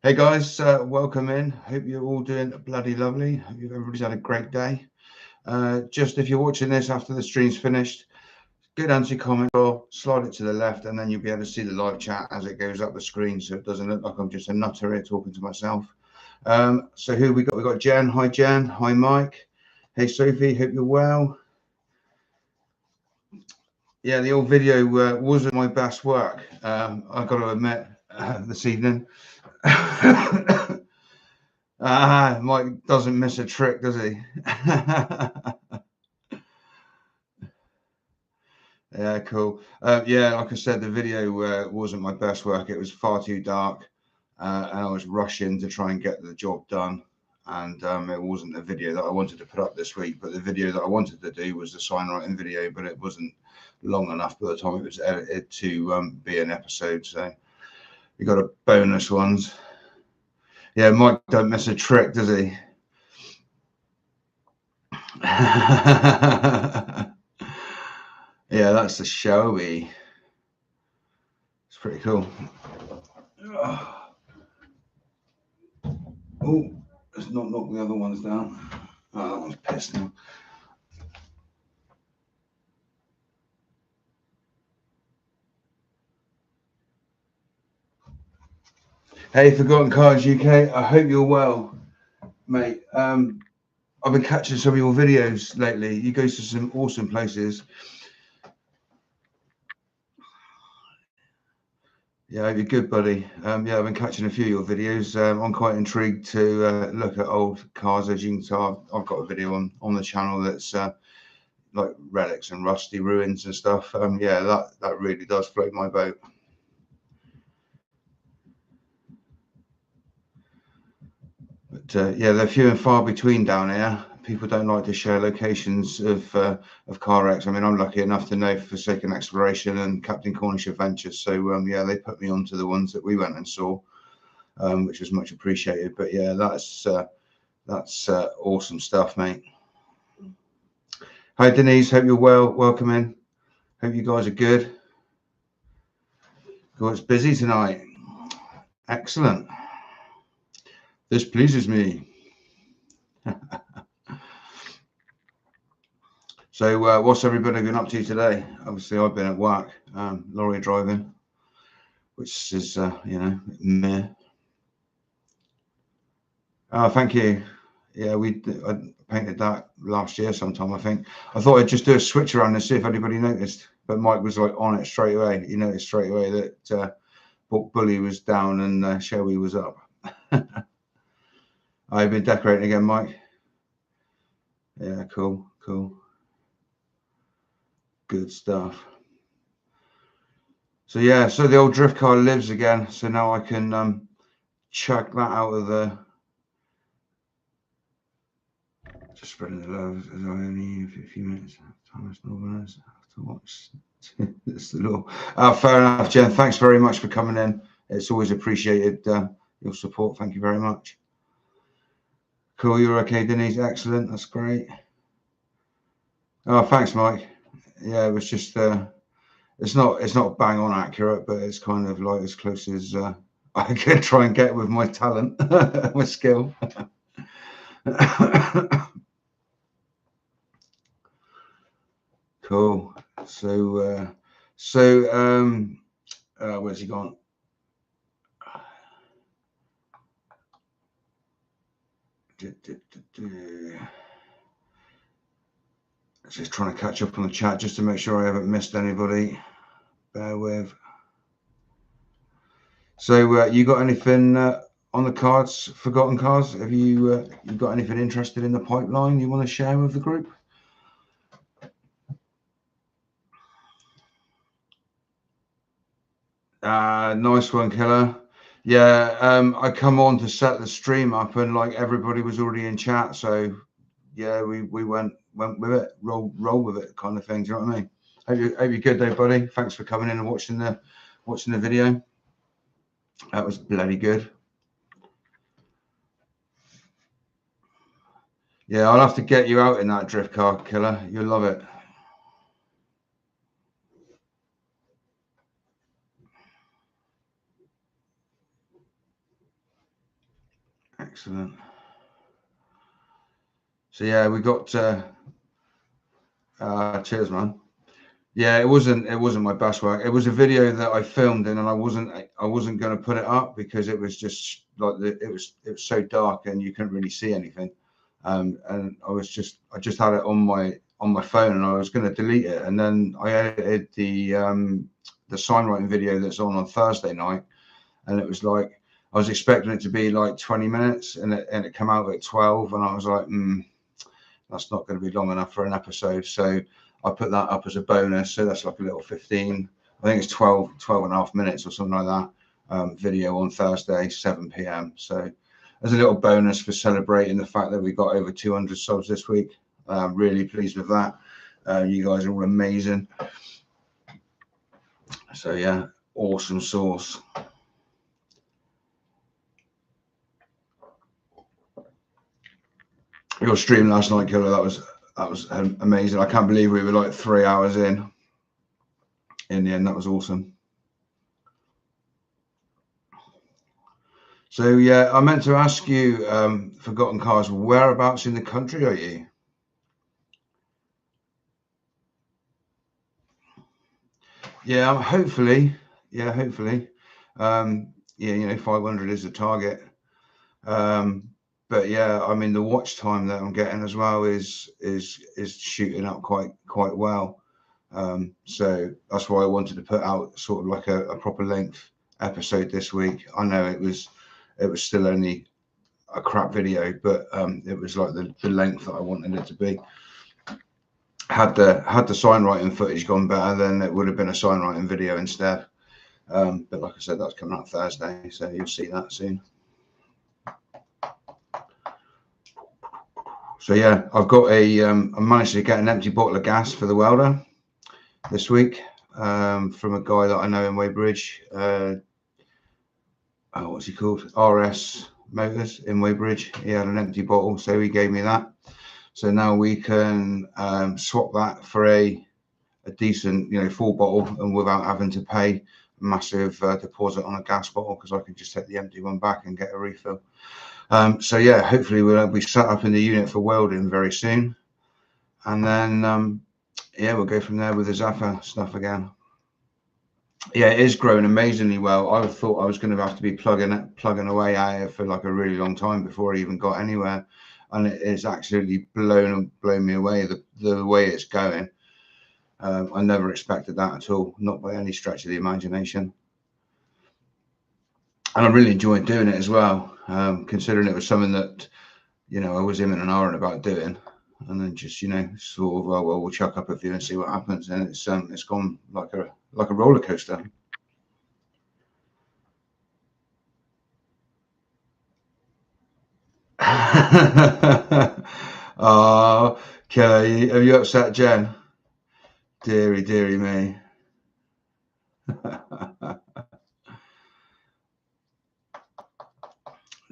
Hey guys, welcome in. Hope you're all doing bloody lovely. Hope everybody's had a great day. Just if you're watching this after the stream's finished, go down to your comment or slide it to the left, and then you'll be able to see the live chat as it goes up the screen, so it doesn't look like I'm just a nutter here talking to myself. So who we got? We got Jen. Hi Jen. Hi Mike. Hey Sophie. Hope you're well. Yeah, the old video wasn't my best work. I've got to admit this evening. Mike doesn't miss a trick, does he? Yeah, cool. Yeah, like I said, the video wasn't my best work. It was far too dark, and I was rushing to try and get the job done. And it wasn't the video that I wanted to put up this week, but the video that I wanted to do was the sign writing video, but it wasn't long enough by the time it was edited to be an episode. So we got a bonus ones. Yeah, Mike don't miss a trick, does he? Yeah, that's the showy. It's pretty cool. Oh, let's not knock the other ones down. Oh, that one's pissed now. Hey, Forgotten Cards UK, I hope you're well, mate. I've been catching some of your videos lately. You go to some awesome places. Yeah, you're good, buddy. Yeah, I've been catching a few of your videos. I'm quite intrigued to look at old cars. As you can tell, I've got a video on the channel that's like relics and rusty ruins and stuff. Yeah, that really does float my boat. But yeah, they're few and far between down here. People don't like to share locations of car wrecks. I mean, I'm lucky enough to know Forsaken Exploration and Captain Cornish Adventures. So yeah, they put me onto the ones that we went and saw, which was much appreciated. But yeah, that's awesome stuff, mate. Hi Denise, hope you're well. Welcome in. Hope you guys are good. God, it's busy tonight. Excellent. This pleases me. So, what's everybody been up to today? Obviously, I've been at work, lorry driving, which is, meh. Oh, thank you. Yeah, I painted that last year sometime, I think. I thought I'd just do a switch around and see if anybody noticed, but Mike was like on it straight away. He noticed straight away that Bully was down and Shelby was up. I've been decorating again, Mike. Yeah, cool. Good stuff. So yeah, so the old drift car lives again. So now I can chuck that out of the. Just spreading the love as I only need a few minutes. Thomas Northerners to watch. It's the law. Fair enough, Jen. Thanks very much for coming in. It's always appreciated your support. Thank you very much. Cool, you're okay, Denise. Excellent. That's great. Oh, thanks, Mike. Yeah, it was just. It's not bang on accurate, but it's kind of like as close as I can try and get with my talent, my skill. Cool. So where's he gone? Just trying to catch up on the chat just to make sure I haven't missed anybody. Bear with. So you got anything on the cards, forgotten cards? Have you got anything interested in the pipeline you want to share with the group? Nice one, Killer. Yeah, I come on to set the stream up and like everybody was already in chat, so yeah, we went with it, roll with it, kind of thing. Do you know what I mean? Hope you're good, though, buddy. Thanks for coming in and watching the video. That was bloody good. Yeah, I'll have to get you out in that drift car, Killer. You'll love it. Excellent. So yeah, we got cheers, man. Yeah, it wasn't my best work. It was a video that I filmed in, and I wasn't going to put it up because it was just like it was so dark and you couldn't really see anything. And I just had it on my phone, and I was going to delete it, and then I edited the signwriting video that's on Thursday night, and it was like I was expecting it to be like 20 minutes, and it came out at 12, and I was like, that's not going to be long enough for an episode. So I put that up as a bonus. So that's like a little 15, I think it's 12 and a half minutes or something like that, video on Thursday, 7 p.m. So as a little bonus for celebrating the fact that we got over 200 subs this week. Really pleased with that. You guys are all amazing. So yeah, awesome sauce. Your stream last night, Killer, that was amazing. I can't believe we were like 3 hours in the end. That was awesome. So yeah, I meant to ask you, Forgotten Cars, whereabouts in the country are you? Yeah, hopefully. Yeah, hopefully. Yeah, 500 is the target. But yeah, I mean, the watch time that I'm getting as well is shooting up quite well. So that's why I wanted to put out sort of like a proper length episode this week. I know it was still only a crap video, but it was like the length that I wanted it to be. Had the signwriting footage gone better, then it would have been a signwriting video instead. But like I said, that's coming out Thursday, so you'll see that soon. So yeah, I've got I managed to get an empty bottle of gas for the welder this week from a guy that I know in Weybridge. What's he called? RS Motors in Weybridge. He had an empty bottle, so he gave me that. So now we can swap that for a decent, full bottle, and without having to pay a massive deposit on a gas bottle, because I can just take the empty one back and get a refill. So yeah, hopefully we'll be set up in the unit for welding very soon, and then yeah, we'll go from there with the Zappa stuff again. Yeah, it is growing amazingly well. I thought I was going to have to be plugging away at it for like a really long time before I even got anywhere, and it is absolutely blown me away the way it's going. I never expected that at all, not by any stretch of the imagination. And I really enjoyed doing it as well, considering it was something that, I was in and ahhing about doing, and then just, sort of, well, we'll chuck up a few and see what happens. And it's gone like a roller coaster. Oh, Kelly, have you upset Jen? Deary me.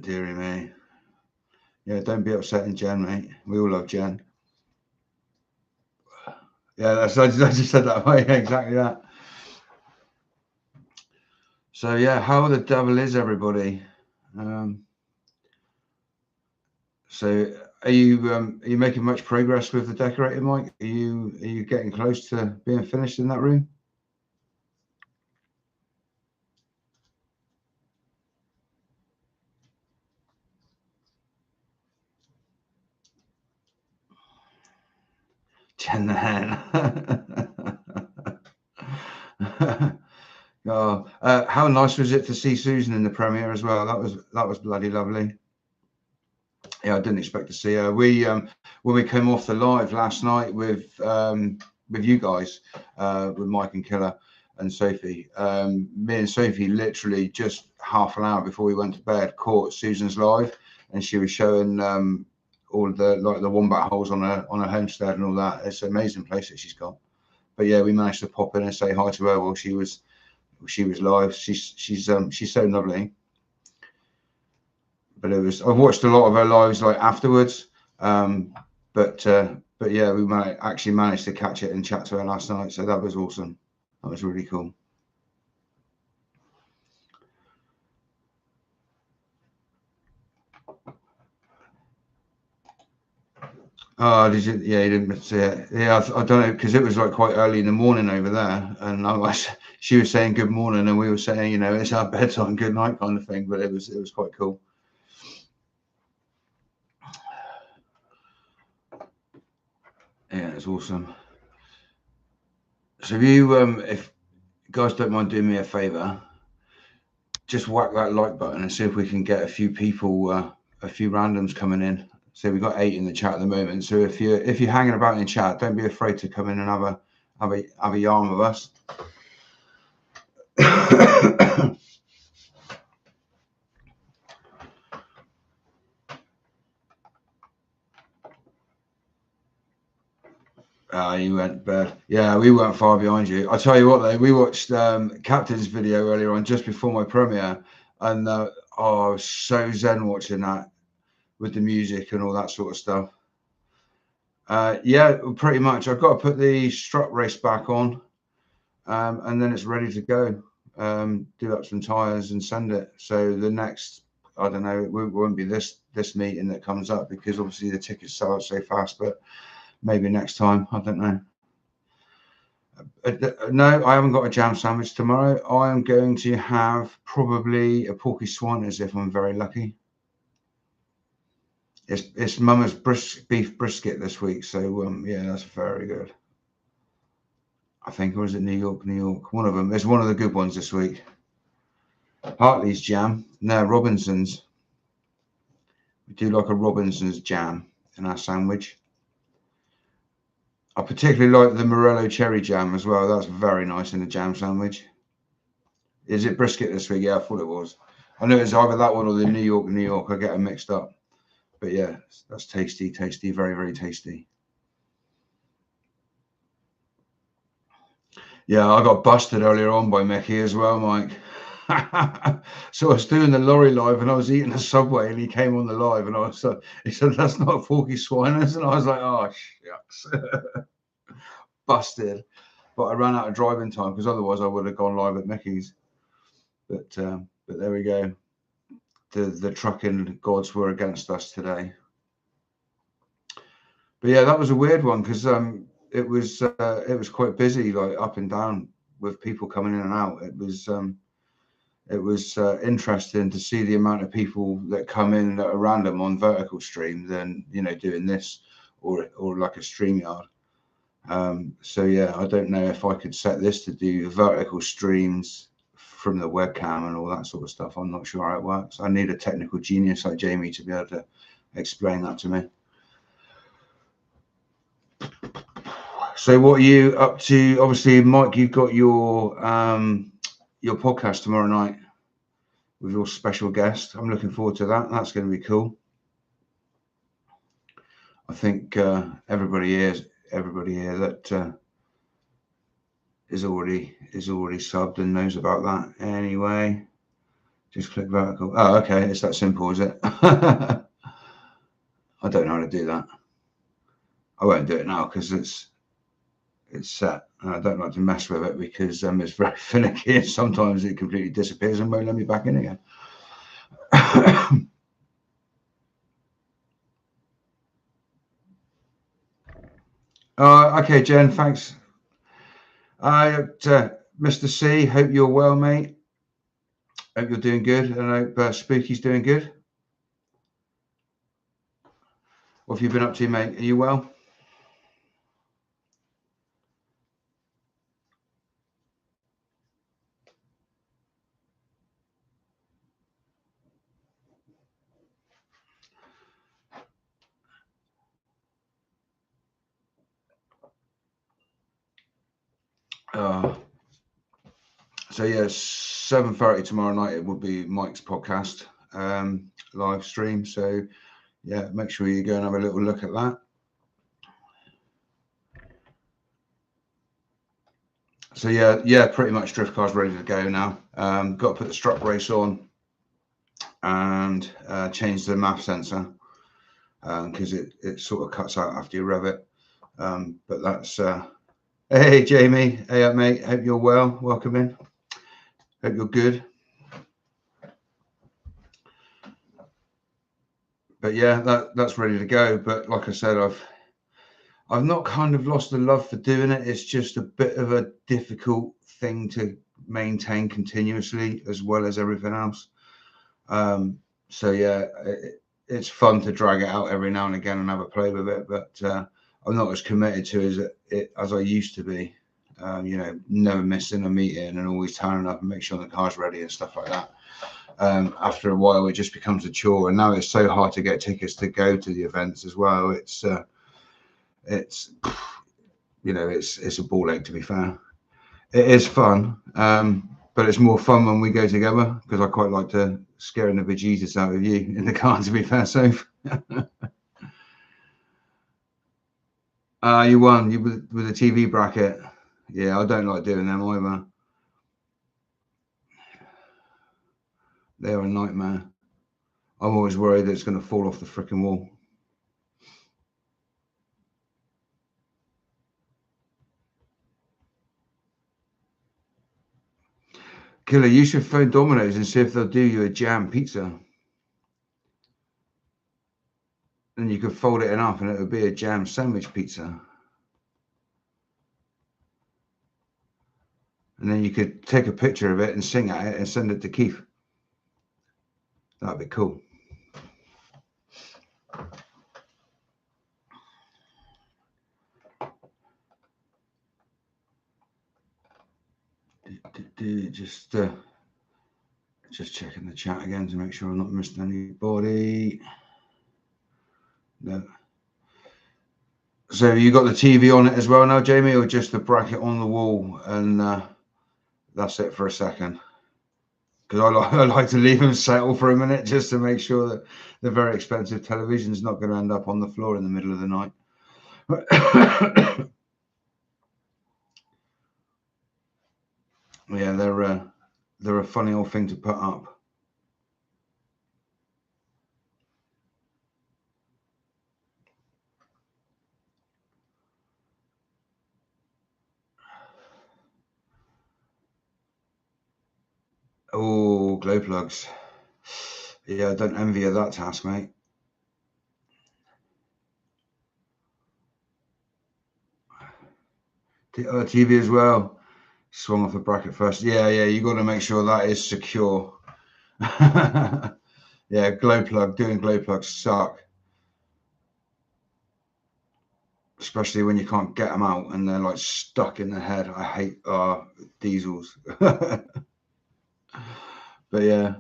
Deary me. Yeah, don't be upsetting Jen, mate. We all love Jen. Yeah, I just said that. Yeah, exactly that. So yeah, how the devil is everybody? So are you making much progress with the decorating, Mike? Are you getting close to being finished in that room? Jen the hen. Oh, how nice was it to see Susan in the premiere as well? That was bloody lovely. Yeah, I didn't expect to see her. We when we came off the live last night with you guys, with Mike and Killer and Sophie, me and Sophie literally just half an hour before we went to bed caught Susan's live, and she was showing all the wombat holes on her homestead and all that. It's an amazing place that she's got. But yeah, we managed to pop in and say hi to her while she was live. She's so lovely. But I've watched a lot of her lives like afterwards. But yeah, we actually managed to catch it and chat to her last night. So that was awesome. That was really cool. Oh, did you? Yeah, you didn't see it. Yeah, I don't know, because it was like quite early in the morning over there, and she was saying good morning, and we were saying, it's our bedtime, good night kind of thing. But it was quite cool. Yeah, it's awesome. So if you guys don't mind doing me a favor, just whack that like button and see if we can get a few people, a few randoms coming in. So we've got 8 in the chat at the moment. So if you're hanging about in chat, don't be afraid to come in and have a yarn with us. You went bad. Yeah, we weren't far behind you. I'll tell you what, though, we watched Captain's video earlier on just before my premiere, and I was so zen watching that with the music and all that sort of stuff. Yeah, pretty much. I've got to put the strut race back on, and then it's ready to go. Do up some tires and send it. So the next, I don't know, it won't be this meeting that comes up, because obviously the tickets sell out so fast, but maybe next time. I don't know. No, I haven't got a jam sandwich tomorrow. I am going to have probably a porky swaners if I'm very lucky. It's Mama's beef brisket this week, so yeah, that's very good. I think, or is it New York? One of them. It's one of the good ones this week. Hartley's jam. No, Robinson's. We do like a Robinson's jam in our sandwich. I particularly like the Morello cherry jam as well. That's very nice in a jam sandwich. Is it brisket this week? Yeah, I thought it was. I know it's either that one or the New York. I get them mixed up. But yeah, that's tasty, very, very tasty. Yeah, I got busted earlier on by Mickey as well, Mike. So I was doing the lorry live and I was eating a Subway, and he came on the live, and he said, "That's not Porky Swiner's," and I was like, "Oh shucks." Busted. But I ran out of driving time, because otherwise I would have gone live at Mickey's. But there we go. The trucking gods were against us today. But yeah, that was a weird one, because it was quite busy, like up and down, with people coming in and out. It was interesting to see the amount of people that come in that are random on vertical stream than doing this or like a StreamYard. So yeah, I don't know if I could set this to do vertical streams from the webcam and all that sort of stuff. I'm not sure how it works. I need a technical genius like Jamie to be able to explain that to me. So what are you up to? Obviously, Mike, you've got your podcast tomorrow night with your special guest. I'm looking forward to that. That's going to be cool. I think everybody here that is already subbed and knows about that anyway. Just click vertical. Oh, okay. It's that simple, is it? I don't know how to do that. I won't do it now because it's set. And I don't like to mess with it because it's very finicky, and sometimes it completely disappears and won't let me back in again. Okay, Jen, thanks. Mr. C, hope you're well, mate. Hope you're doing good. And I hope Spooky's doing good. What have you been up to, mate? Are you well? So yeah, 7:30 tomorrow night it will be Mike's podcast live stream. So yeah, make sure you go and have a little look at that. So yeah, pretty much drift car's ready to go now. Got to put the strut brace on and change the MAF sensor because it sort of cuts out after you rev it. But that's hey Jamie, hey up mate, hope you're well. Welcome in. Hope you're good. But yeah, that's ready to go. But like I said, I've not kind of lost the love for doing it. It's just a bit of a difficult thing to maintain continuously as well as everything else. So yeah, it's fun to drag it out every now and again and have a play with it, but I'm not as committed to it as I used to be. You know, never missing a meeting and always turning up and make sure the car's ready and stuff like that. After a while, it just becomes a chore, and now it's so hard to get tickets to go to the events as well. It's you know, it's a ball ache, to be fair. It is fun, but it's more fun when we go together, because I quite like to scaring the bejesus out of you in the car, to be fair. So you won you with the TV bracket. Yeah, I don't like doing them either. They're a nightmare. I'm always worried that it's going to fall off the freaking wall. Killer, you should phone Domino's and see if they'll do you a jam pizza. And you could fold it in half and it would be a jam sandwich pizza. And then you could take a picture of it and sing at it and send it to Keith. That'd be cool. Just checking the chat again to make sure I'm not missing anybody. No. So you got the TV on it as well now, Jamie, or just the bracket on the wall and that's it for a second? Because I like to leave them settle for a minute just to make sure that the very expensive television's not going to end up on the floor in the middle of the night. Yeah, they're a funny old thing to put up. Oh, glow plugs. Yeah, I don't envy you that task, mate. TV as well. Swung off the bracket first. Yeah, you got to make sure that is secure. Yeah, doing glow plugs suck. Especially when you can't get them out and they're like stuck in the head. I hate diesels. But yeah,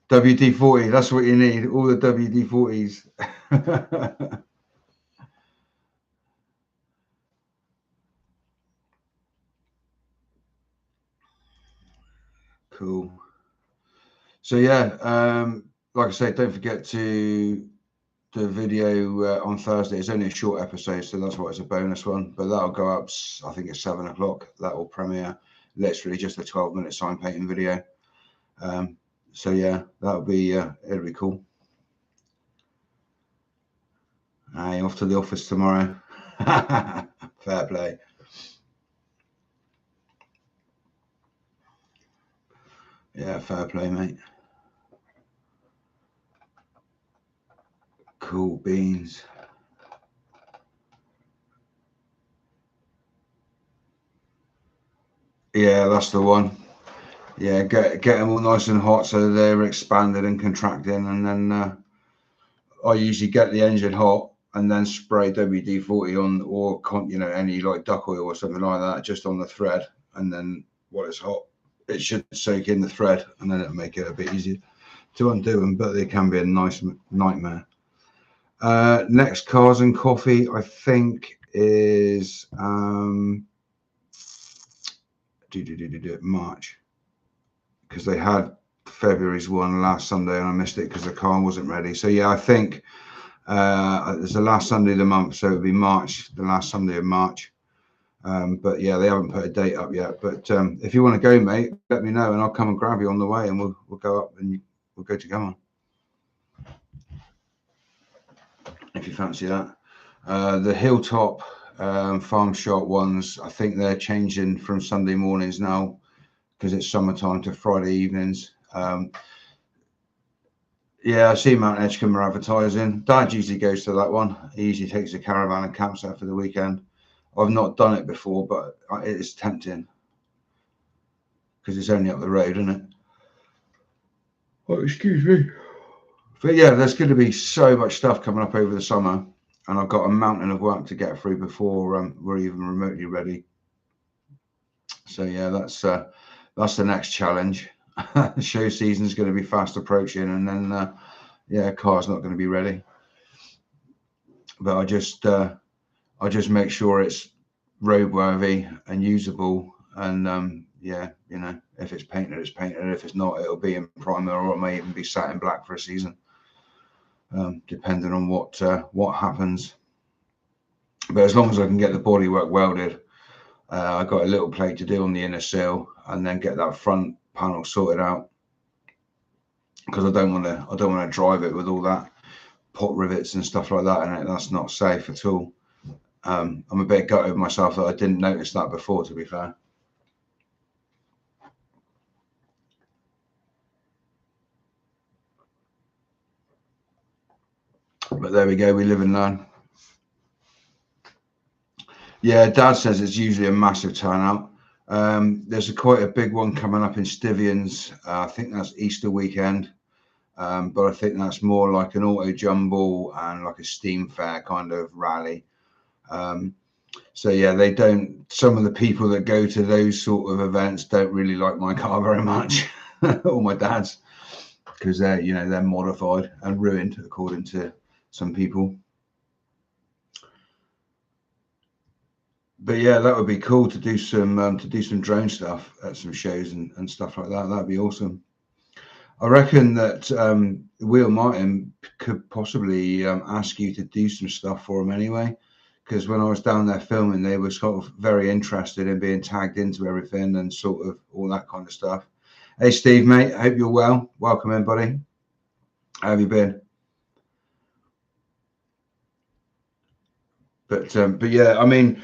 WD-40, that's what you need. All the WD-40s. Cool. So yeah, like I say, don't forget to the video on Thursday. It's only a short episode, so that's why it's a bonus one. But that'll go up, I think it's 7 o'clock. That will premiere. Literally just a 12-minute sign painting video. So yeah, that'll be it'll be cool. Off to the office tomorrow. Fair play. Yeah, fair play, mate. Cool beans. Yeah, that's the one. Yeah, get them all nice and hot so they're expanded and contracting, and then I usually get the engine hot and then spray WD-40 on, or any like duck oil or something like that, just on the thread, and then while it's hot, it should soak in the thread, and then it'll make it a bit easier to undo them. But they can be a nice nightmare. Next Cars and Coffee, I think, is March, because they had February's one last Sunday and I missed it because the car wasn't ready. So yeah, I think it's the last Sunday of the month, so it'll be March, the last Sunday of March. But yeah, they haven't put a date up yet. But if you want to go, mate, let me know and I'll come and grab you on the way, and we'll go up and we'll go together if you fancy that. The Hilltop farm shop ones, I think they're changing from Sunday mornings now because it's summertime to Friday evenings. Yeah, I see Mount Edgecombe are advertising. Dad usually goes to that one. He usually takes a caravan and camps out for the weekend. I've not done it before, but it is tempting because it's only up the road, isn't it? Oh, excuse me. But yeah, there's going to be so much stuff coming up over the summer, and I've got a mountain of work to get through before we're even remotely ready. So yeah, that's the next challenge. Show season's going to be fast approaching, and then yeah, car's not going to be ready. But I just make sure it's roadworthy and usable, and yeah, you know, if it's painted, it's painted. If it's not, it'll be in primer, or it may even be sat in black for a season, depending on what happens. But as long as I can get the bodywork welded, I got a little plate to do on the inner sill, and then get that front panel sorted out, because I don't want to drive it with all that pot rivets and stuff like that in it. That's not safe at all. I'm a bit gutted with myself that I didn't notice that before, to be fair. But there we go, we live and learn. Yeah, Dad says it's usually a massive turnout. There's quite a big one coming up in Stivians. I think that's Easter weekend. But I think that's more like an auto jumble and like a steam fair kind of rally. So yeah, some of the people that go to those sort of events don't really like my car very much, or my dad's, because they're modified and ruined according to some people. But yeah, that would be cool to do some drone stuff at some shows and stuff like that. That'd be awesome. I reckon that Wheel Martin could possibly ask you to do some stuff for him anyway, because when I was down there filming, they were sort of very interested in being tagged into everything and sort of all that kind of stuff. Hey, Steve, mate, I hope you're well. Welcome in, buddy. How have you been? But yeah, I mean,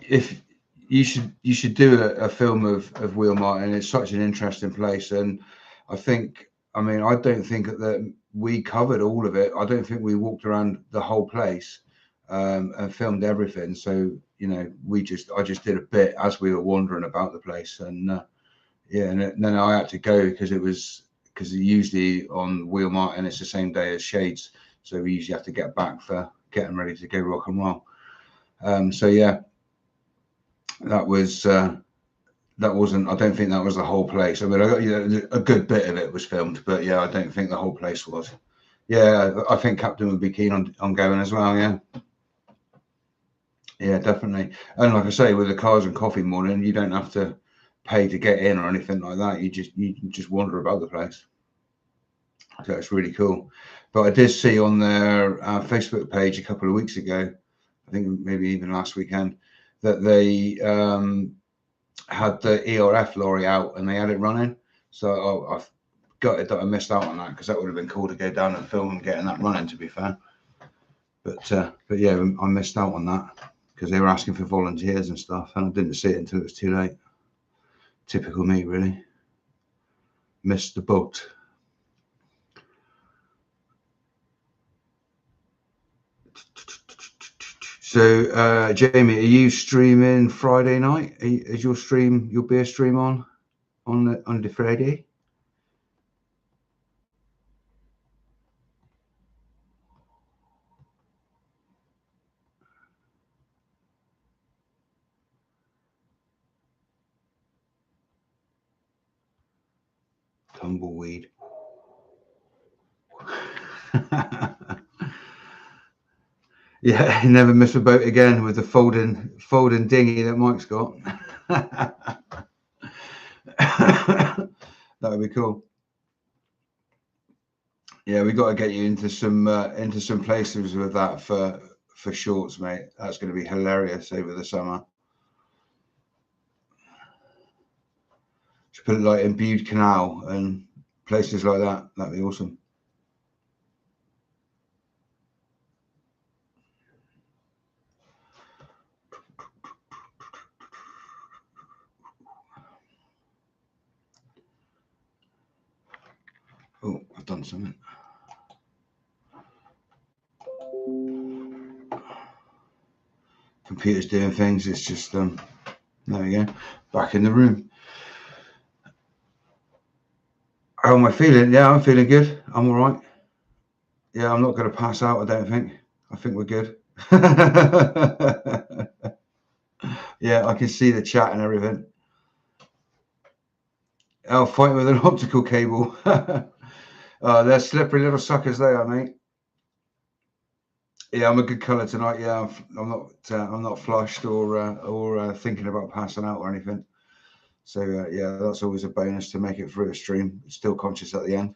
if you should do a film of Wheel Martin. It's such an interesting place, and I think, I mean, I don't think that we covered all of it. I don't think we walked around the whole place and filmed everything. So I just did a bit as we were wandering about the place, and yeah, and then I had to go because usually on Wheel Martin it's the same day as Shades, so we usually have to get back for getting ready to go rock and roll. So yeah, that wasn't. I don't think that was the whole place. I mean, I got a good bit of it was filmed, but yeah, I don't think the whole place was. Yeah, I think Captain would be keen on going as well. Yeah, yeah, definitely. And like I say, with the cars and coffee morning, you don't have to pay to get in or anything like that. You just wander about the place. So it's really cool. But I did see on their Facebook page a couple of weeks ago, I think maybe even last weekend, that they had the ERF lorry out and they had it running. So I've gutted that I missed out on that, because that would have been cool to go down and film and getting that running, to be fair. But yeah, I missed out on that because they were asking for volunteers and stuff, and I didn't see it until it was too late. Typical me, really. Missed the boat. So, Jamie, are you streaming Friday night? Is your beer stream on the Friday? Tumbleweed. Yeah, never miss a boat again with the folding dinghy that Mike's got. That would be cool. Yeah, we got to get you into some places with that for shorts, mate. That's going to be hilarious over the summer. Should put it like in Bude Canal and places like that. That'd be awesome. Oh, I've done something. computer's doing things. It's just there we go, back in the room. How am I feeling? Yeah, I'm feeling good. I'm all right. Yeah, I'm not going to pass out, I don't think. I think we're good. Yeah, I can see the chat and everything. I'll fight with an optical cable. They're slippery little suckers they are, mate. Yeah, I'm a good colour tonight. Yeah, I'm not flushed or thinking about passing out or anything. So yeah, that's always a bonus to make it through a stream. Still conscious at the end.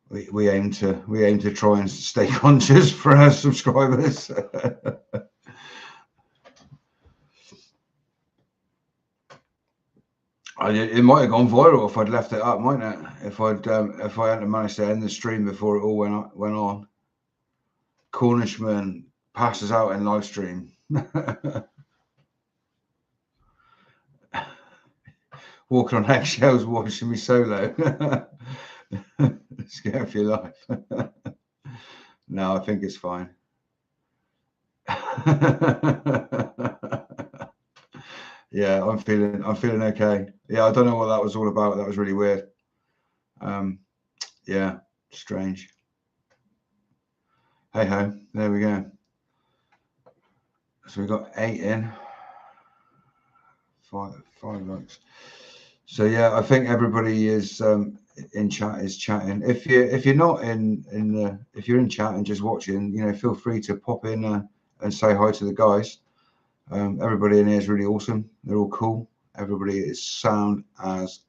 We aim to try and stay conscious for our subscribers. It might have gone viral if I'd left it up, mightn't it? If I hadn't managed to end the stream before it all went on. Cornishman passes out in live stream. Walking on eggshells, watching me solo. Scare for your life. No, I think it's fine. Yeah, I'm feeling okay. Yeah, I don't know what that was all about. That was really weird. Yeah, strange. Hey ho, there we go. So we got 8 in, 5 likes. So yeah, I think everybody is in chat is chatting. If you're not if you're in chat and just watching, you know, feel free to pop in and say hi to the guys. Everybody in here is really awesome. They're all cool. Everybody is sound as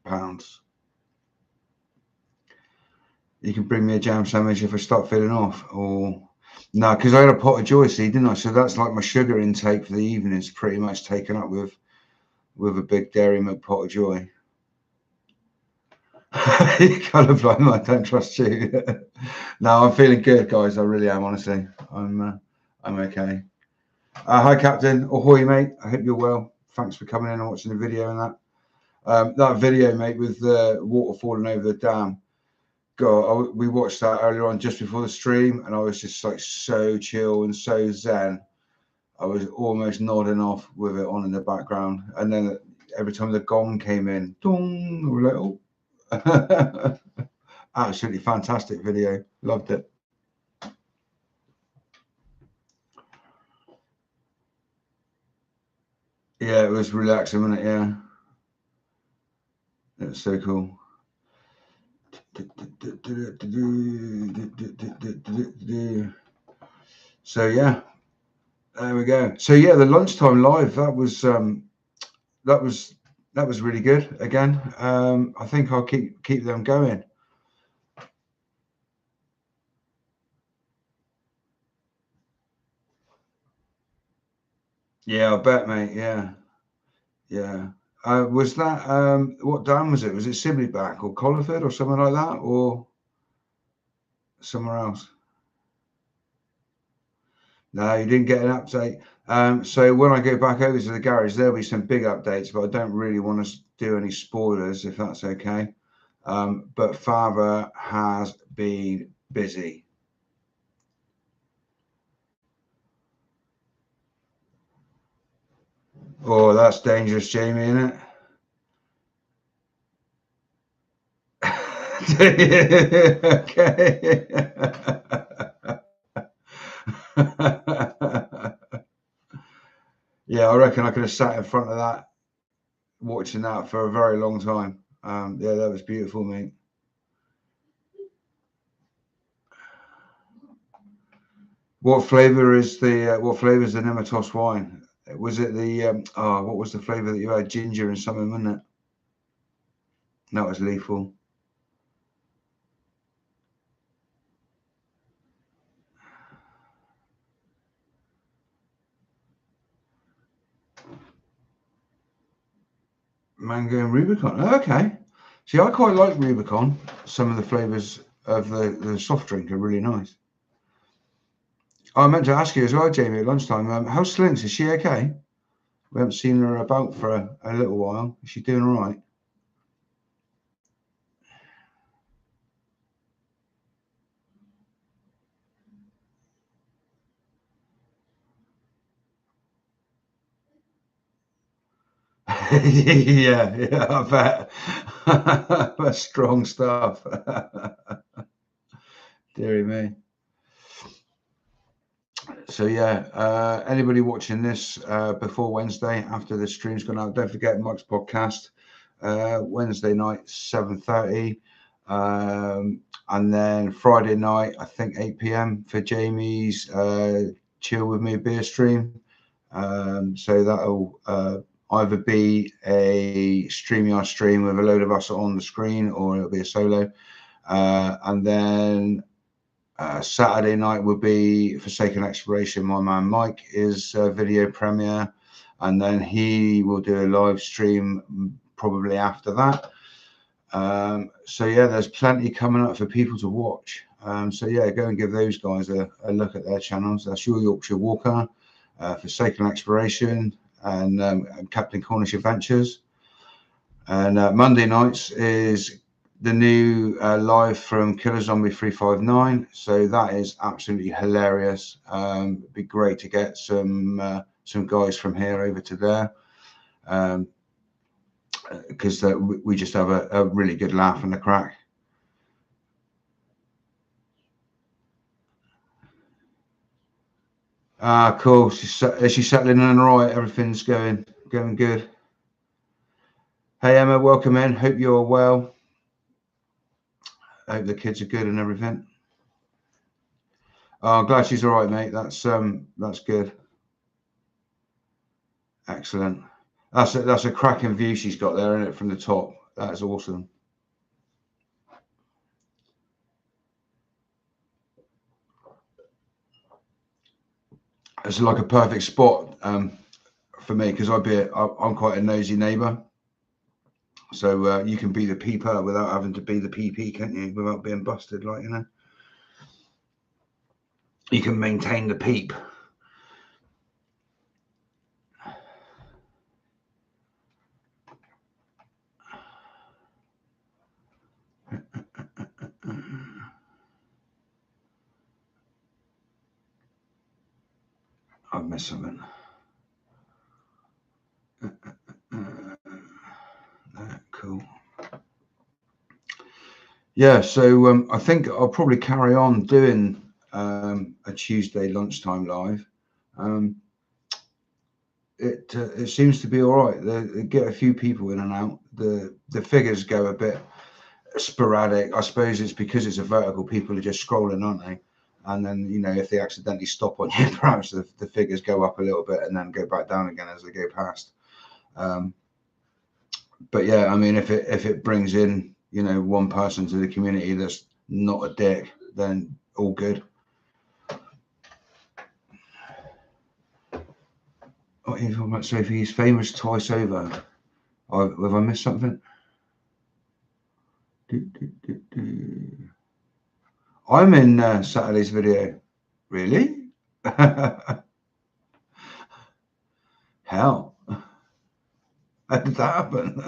pounds. You can bring me a jam sandwich if I start feeling off, or no, because I had a pot of joy seed, didn't I? So that's like my sugar intake for the evening is pretty much taken up with a big dairy milk pot of joy. You're colourblind, I don't trust you. No, I'm feeling good, guys. I really am, honestly. I'm okay. Hi, Captain. Ahoy, mate. I hope you're well. Thanks for coming in and watching the video and that. That video, mate, with the water falling over the dam. God, we watched that earlier on just before the stream, and I was just like so chill and so zen. I was almost nodding off with it on in the background, and then every time the gong came in, dong, we were like, oh. Absolutely fantastic video. Loved it. Yeah, it was relaxing, wasn't it? Yeah. It was so cool. So yeah, there we go. So yeah, the lunchtime live, that was really good. Again, I think I'll keep them going. Yeah, I bet, mate. Yeah. Was that what dam was it? Was it Sibley Back or Colliford or something like that, or somewhere else? No, you didn't get an update. So when I go back over to the garage, there'll be some big updates, but I don't really want to do any spoilers, if that's okay. But Father has been busy. Oh, that's dangerous, Jamie, isn't it? Okay. Yeah, I reckon I could have sat in front of that, watching that for a very long time. Yeah, that was beautiful, mate. What flavour is the Nematos wine? Was it the what was the flavour that you had? Ginger and something, wasn't it? That was lethal. Mango and Rubicon. Okay. See, I quite like Rubicon. Some of the flavours of the soft drink are really nice. I meant to ask you as well, Jamie, at lunchtime. How's Slinks? Is she okay? We haven't seen her about for a little while. Is she doing all right? Yeah, I bet. That's strong stuff. Deary me. So yeah, anybody watching this before Wednesday, after the stream's gone out, don't forget Mike's podcast, Wednesday night 7:30, and then Friday night I think 8 p.m. for Jamie's Chill With Me beer stream. So that'll either be a StreamYard stream with a load of us on the screen, or it'll be a solo, and then Saturday night will be Forsaken Exploration. My man Mike is video premiere, and then he will do a live stream probably after that. So yeah, there's plenty coming up for people to watch. So yeah, go and give those guys a look at their channels. That's Your Yorkshire Walker, Forsaken Exploration, and Captain Cornish Adventures. And Monday nights is the new live from Killer Zombie 359. So that is absolutely hilarious. It'd be great to get some guys from here over to there, because we just have a really good laugh and a crack. Cool. Is she settling in all right? Everything's going good. Hey Emma, welcome in. Hope you're well. I hope the kids are good and everything. Oh, I'm glad she's all right, mate. That's good. Excellent. That's a cracking view she's got there, isn't it, from the top? That is awesome. It's like a perfect spot for me, because I'm quite a nosy neighbour. So you can be the peeper without having to be the PP, can't you? Without being busted, like, you know. You can maintain the peep. I've missed something. Cool. Yeah, so I think I'll probably carry on doing a Tuesday lunchtime live. It seems to be all right. They get a few people in and out. The figures go a bit sporadic. I suppose it's because it's a vertical. People are just scrolling, aren't they? And then, you know, if they accidentally stop on you, perhaps the figures go up a little bit and then go back down again as they go past. But yeah, I mean, if it brings in, you know, one person to the community that's not a dick, then all good. What are you talking about, Sophie? He's famous twice over. Have I missed something? I'm in Saturday's video. Really? Hell. How did that happen?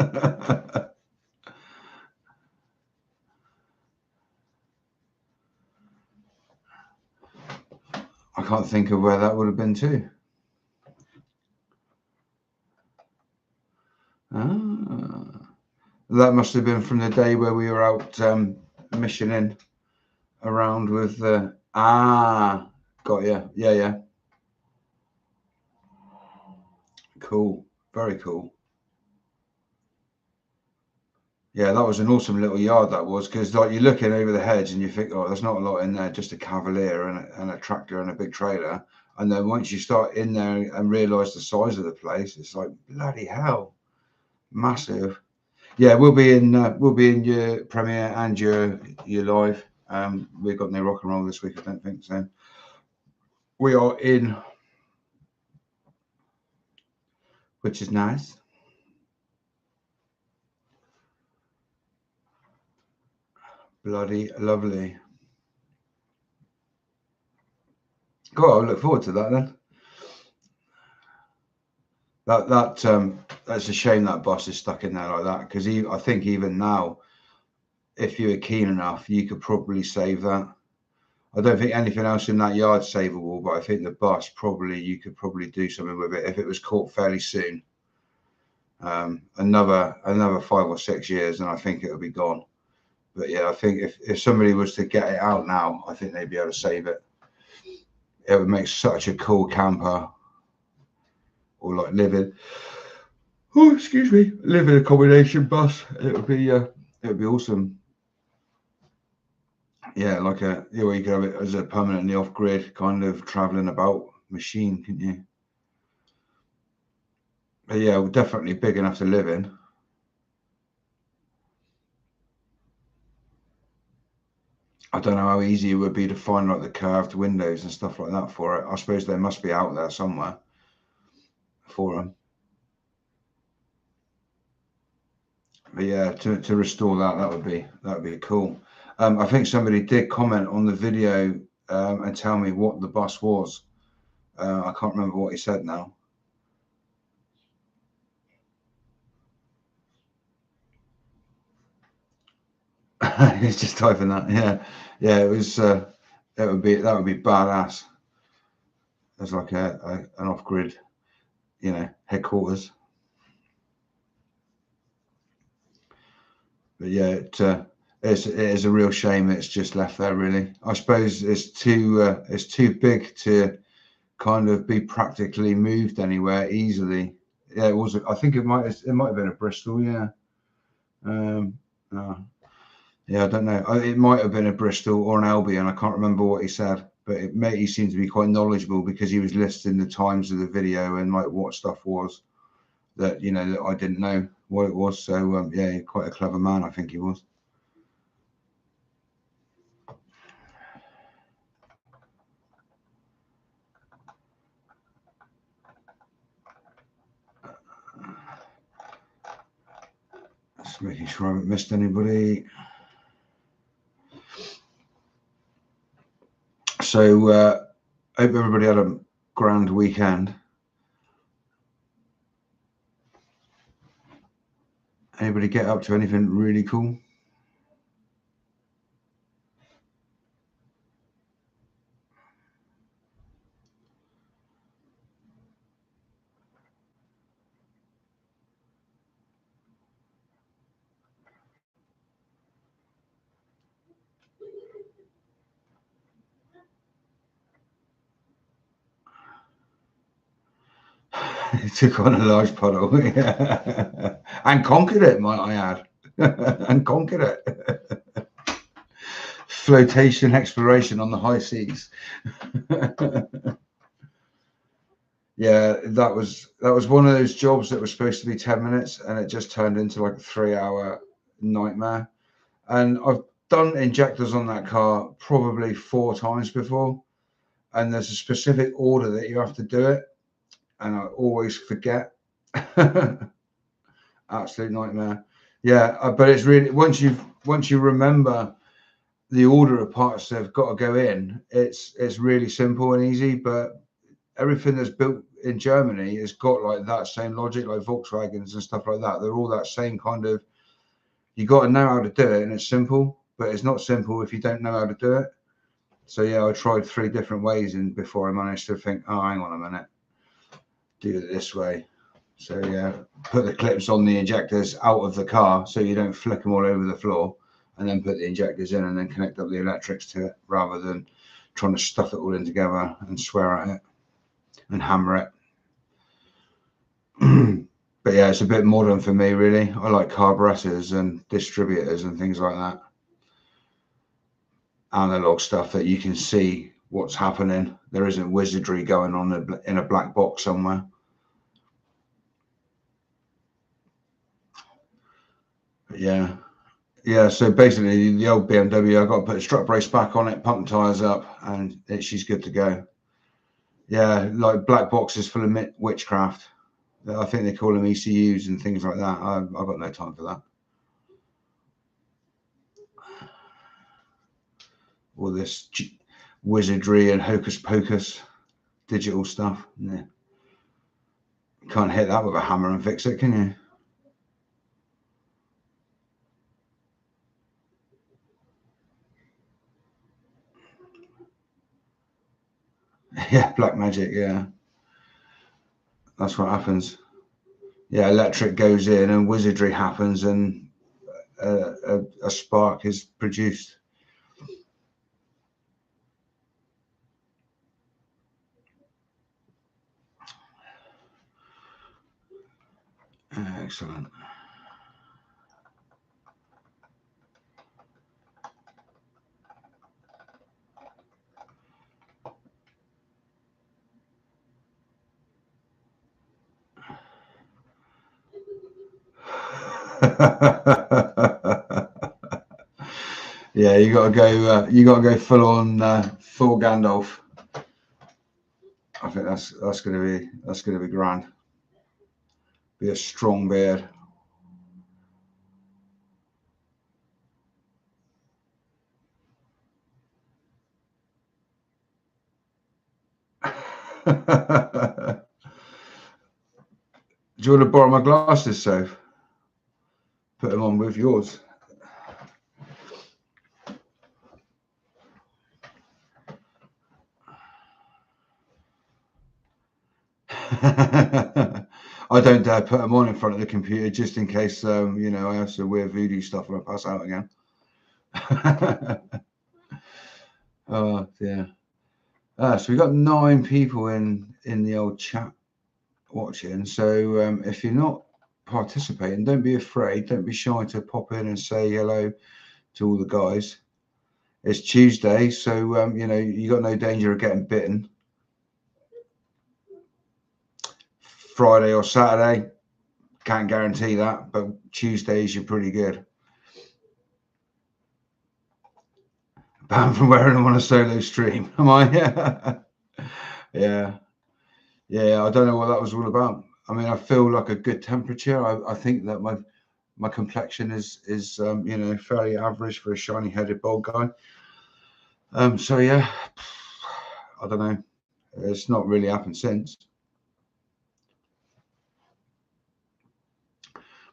I can't think of where that would have been to. That must have been from the day where we were out missioning around with the got you. Yeah. Cool. Very cool. Yeah, that was an awesome little yard, that was, because like you're looking over the hedge and you think, oh, there's not a lot in there, just a Cavalier and a tractor and a big trailer. And then once you start in there and realise the size of the place, it's like, bloody hell, massive. Yeah, we'll be in your premiere and your live. We've got no rock and roll this week, I don't think so. We are in, which is nice. Bloody lovely. God, I look forward to that then. That's a shame that boss is stuck in there like that, because I think even now, if you were keen enough, you could probably save that. I don't think anything else in that yard's savable, but I think the bus you could probably do something with it if it was caught fairly soon. Another 5 or 6 years, and I think it'll be gone. But yeah, I think if somebody was to get it out now, I think they'd be able to save it. It would make such a cool camper, or like living. Oh, excuse me, living accommodation bus. It would be awesome. Yeah, like you could have it as a permanently off-grid kind of traveling about machine, couldn't you? But yeah, definitely big enough to live in. I don't know how easy it would be to find like the curved windows and stuff like that for it. I suppose they must be out there somewhere for them. But yeah, to restore that would be cool. I think somebody did comment on the video and tell me what the bus was. I can't remember what he said now. He's just typing that. Yeah. It was. That would be badass. As like an off-grid, headquarters. But yeah, it is a real shame it's just left there. Really, I suppose it's too big to kind of be practically moved anywhere easily. Yeah, it was. I think it might have been a Bristol. Yeah. Yeah, I don't know. It might have been a Bristol or an Albion. I can't remember what he said, but he seemed to be quite knowledgeable because he was listing the times of the video and like what stuff was that that I didn't know what it was. So yeah, quite a clever man, I think he was. Just making sure I haven't missed anybody. So hope everybody had a grand weekend. Anybody get up to anything really cool? He took on a large puddle and conquered it, might I add. And conquered it. Flotation exploration on the high seas. Yeah, that was one of those jobs that was supposed to be 10 minutes and it just turned into like a 3-hour nightmare. And I've done injectors on that car probably 4 times before, and there's a specific order that you have to do it, and I always forget. Absolute nightmare. Yeah, but it's really once you remember the order of parts that have got to go in, it's really simple and easy. But everything that's built in Germany has got like that same logic, like Volkswagens and stuff like that. They're all that same kind of. You got to know how to do it, and it's simple, but it's not simple if you don't know how to do it. So yeah, I tried 3 different ways, and before I managed to think, oh, hang on a minute, do it this way. So yeah, put the clips on the injectors out of the car so you don't flick them all over the floor, and then put the injectors in and then connect up the electrics to it, rather than trying to stuff it all in together and swear at it and hammer it. But yeah, it's a bit modern for me, really. I like carburetors and distributors and things like that. Analog stuff that you can see what's happening. There isn't wizardry going on in a black box somewhere. But yeah. So basically, the old BMW, I've got to put a strut brace back on it, pump tires up, and she's good to go. Yeah, like black boxes full of witchcraft. I think they call them ECUs and things like that. I've got no time for that. All this wizardry and hocus pocus digital stuff. Yeah. You can't hit that with a hammer and fix it, can you? Yeah, black magic. Yeah, that's what happens. yeah, electric goes in and wizardry happens, and a spark is produced. Excellent. Yeah, you got to go. You got to go full on Thor Gandalf. I think that's gonna be grand. Be a strong beard. Do you want to borrow my glasses, Soph? Put them on with yours. I don't dare put them on in front of the computer just in case, you know, I have some weird voodoo stuff when I pass out again. Oh dear. So we've got 9 people in the old chat watching. So if you're not participating, don't be afraid. Don't be shy to pop in and say hello to all the guys. It's Tuesday, so you know, you got no danger of getting bitten. Friday or Saturday, can't guarantee that, but Tuesdays you're pretty good. Banned from wearing them on a solo stream, am I? Yeah. I don't know what that was all about. I mean, I feel like a good temperature. I think that my complexion is you know, fairly average for a shiny headed bald guy. So yeah, I don't know. It's not really happened since.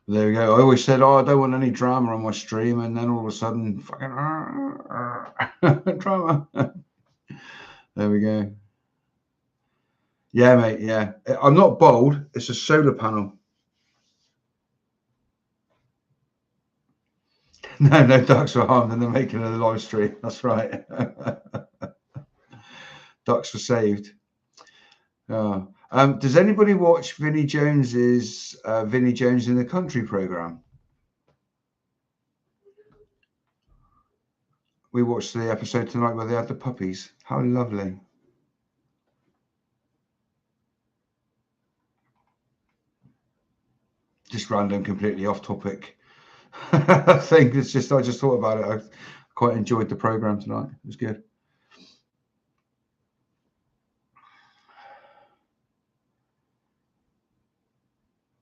There we go. I always said, oh, I don't want any drama on my stream, and then all of a sudden, fucking drama. There we go. Yeah, mate. Yeah, I'm not bald. It's a solar panel. No ducks were harmed in the making of the live stream. That's right. Ducks were saved. Does anybody watch Vinnie Jones's Vinnie Jones in the Country program? We watched the episode tonight where they had the puppies. How lovely. Just random, completely off topic thing. It's just, I just thought about it. I quite enjoyed the program tonight. It was good.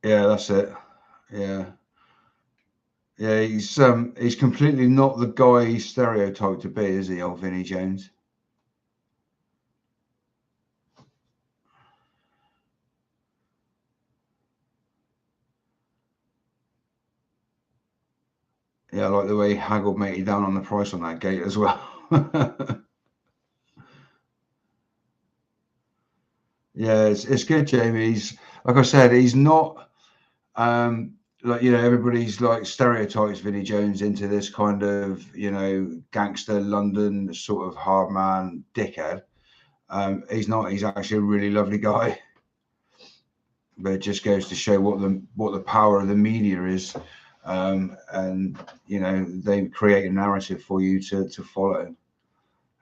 Yeah, that's it. Yeah. Yeah, he's completely not the guy he's stereotyped to be, is he, old Vinnie Jones? Yeah, I like the way he haggled matey down on the price on that gate as well. Yeah, it's good, Jamie. He's, like I said, he's not like, you know, everybody's like stereotypes Vinnie Jones into this kind of, you know, gangster London sort of hard man dickhead. He's not. He's actually a really lovely guy. But it just goes to show what the power of the media is, and you know, they create a narrative for you to follow.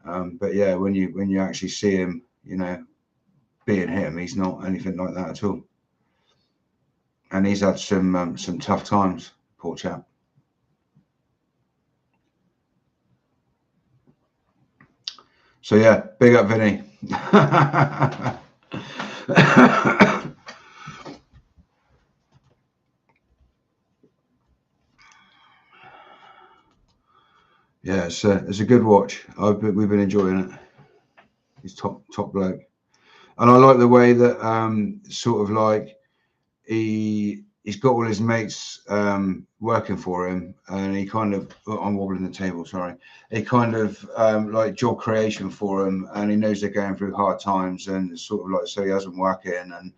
But yeah, when you actually see him, you know, being him, he's not anything like that at all. And he's had some tough times, poor chap. So yeah, big up Vinny. Yeah, it's a good watch. We've been enjoying it. He's top bloke, and I like the way that sort of like he's got all his mates working for him, and he kind of, I'm wobbling the table, sorry. He kind of like job creation for him, and he knows they're going through hard times, and it's sort of like, so he has them working, and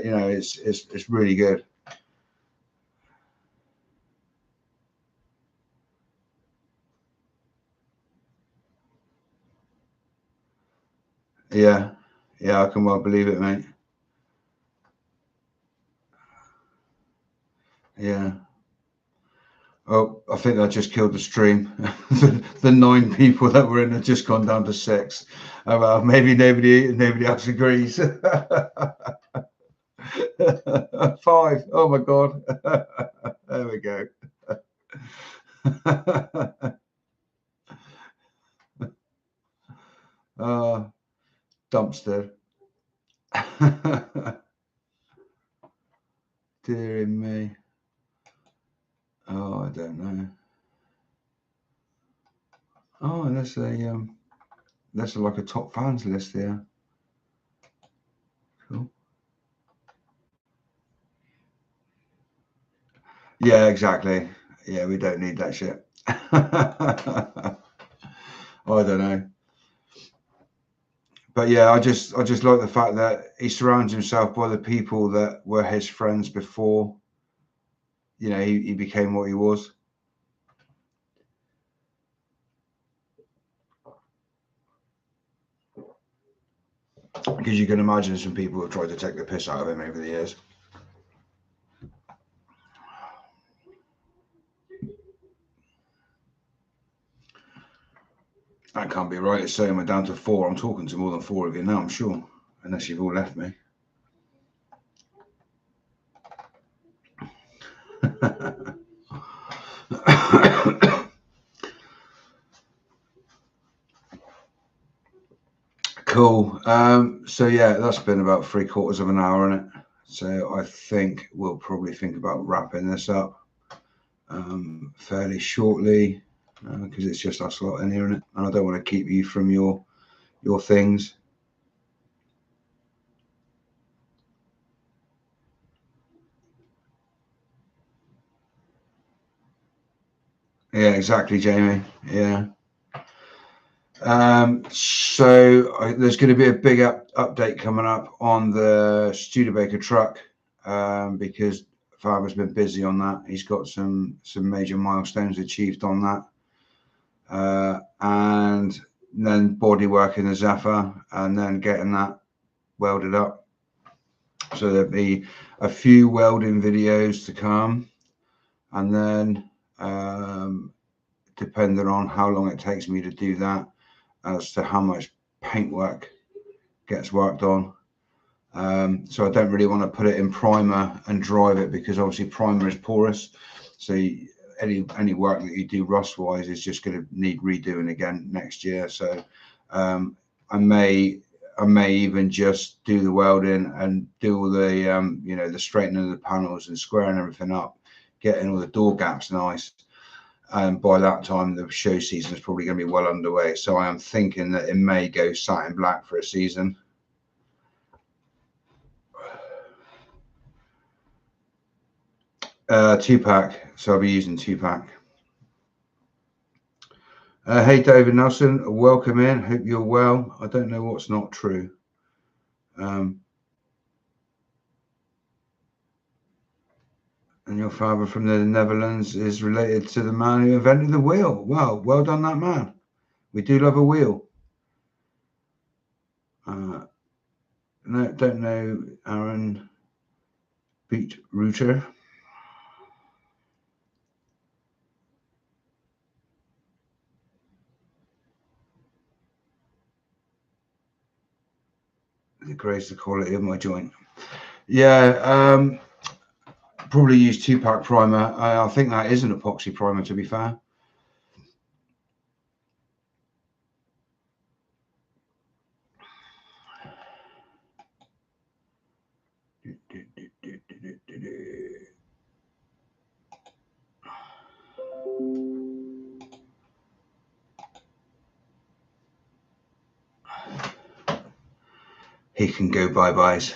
you know, it's really good. Yeah, yeah, I can well believe it, mate. Yeah. Oh, I think I just killed the stream. The 9 people that were in have just gone down to 6. Oh, well, maybe nobody else agrees. 5. Oh my god. There we go. Dumpster. Dear me. Oh, I don't know. Oh, that's like a top fans list here. Cool. Yeah, exactly. Yeah, we don't need that shit. I don't know. But yeah, I just like the fact that he surrounds himself by the people that were his friends before, you know, he became what he was. Because you can imagine some people have tried to take the piss out of him over the years. That can't be right. It's saying we're down to 4. I'm talking to more than 4 of you now, I'm sure, unless you've all left me. Cool. So yeah, that's been about 3/4 of an hour in it. So I think we'll probably think about wrapping this up fairly shortly because it's just us lot in here, and I don't want to keep you from your things. Yeah, exactly, Jamie. Yeah. So there's going to be a big update coming up on the Studebaker truck because Father's been busy on that. He's got some major milestones achieved on that, and then bodywork in the Zephyr, and then getting that welded up. So there'll be a few welding videos to come, and then depending on how long it takes me to do that, as to how much paintwork gets worked on. So I don't really want to put it in primer and drive it because obviously primer is porous. So any work that you do rust wise is just going to need redoing again next year. So I may even just do the welding and do all the you know, the straightening of the panels and squaring everything up, getting all the door gaps nice. And by that time, the show season is probably going to be well underway. So I am thinking that it may go satin black for a season. 2-pack. So I'll be using 2-pack. Hey, David Nelson, welcome in. Hope you're well. I don't know what's not true. And your father from the Netherlands is related to the man who invented the wheel. Well done, that man. We do love a wheel. No, don't know Aaron Beat Router. Degrades the quality of my joint. Yeah, probably use 2-pack primer. I think that is an epoxy primer, to be fair. He can go bye-byes.